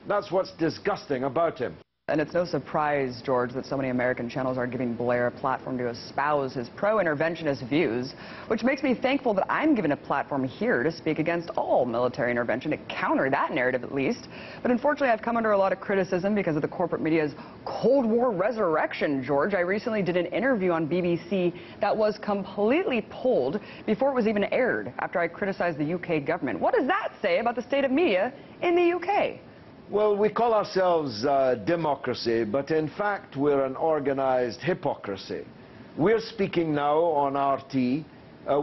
That's what's disgusting about him. And it's no surprise, George, that so many American channels are giving Blair a platform to espouse his pro-interventionist views, which makes me thankful that I'm given a platform here to speak against all military intervention, to counter that narrative at least. But unfortunately, I've come under a lot of criticism because of the corporate media's Cold War resurrection, George. I recently did an interview on BBC that was completely pulled before it was even aired after I criticized the UK government. What does that say about the state of media in the UK? Well, we call ourselves democracy, but in fact we're an organized hypocrisy. We're speaking now on RT,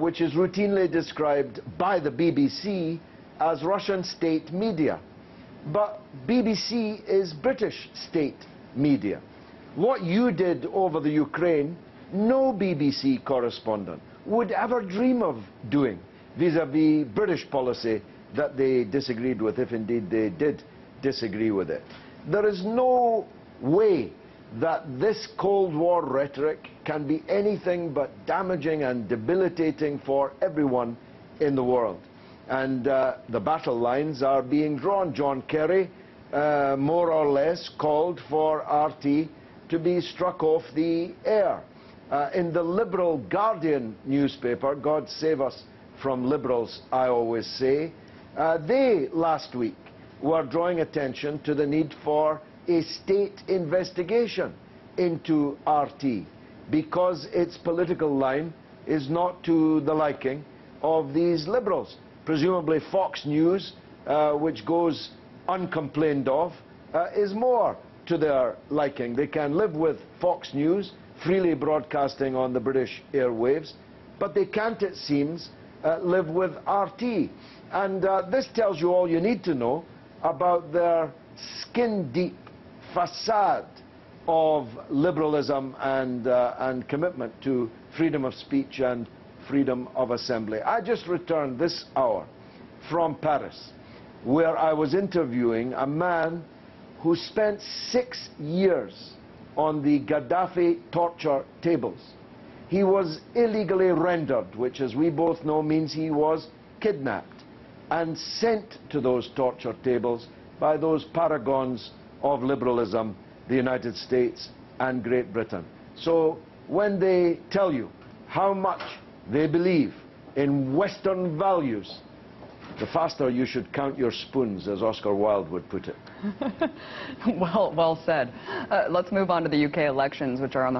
which is routinely described by the BBC as Russian state media. But BBC is British state media. What you did over the Ukraine, no BBC correspondent would ever dream of doing vis-à-vis British policy that they disagreed with, if indeed they did disagree with it. There is no way that this Cold War rhetoric can be anything but damaging and debilitating for everyone in the world. And the battle lines are being drawn. John Kerry, more or less, called for RT to be struck off the air. In the Liberal Guardian newspaper, God save us from liberals, I always say, they last week were drawing attention to the need for a state investigation into RT because its political line is not to the liking of these liberals. Presumably Fox News, which goes uncomplained of, is more to their liking. They can live with Fox News freely broadcasting on the British airwaves, but they can't, it seems, live with RT. And this tells you all you need to know about their skin-deep facade of liberalism and commitment to freedom of speech and freedom of assembly. I just returned this hour from Paris, where I was interviewing a man who spent 6 years on the Gaddafi torture tables. He was illegally rendered, which, as we both know, means he was kidnapped and sent to those torture tables by those paragons of liberalism, the United States and Great Britain. So when they tell you how much they believe in Western values, the faster you should count your spoons, as Oscar Wilde would put it. Well said. Let's move on to the UK elections, which are on the horizon.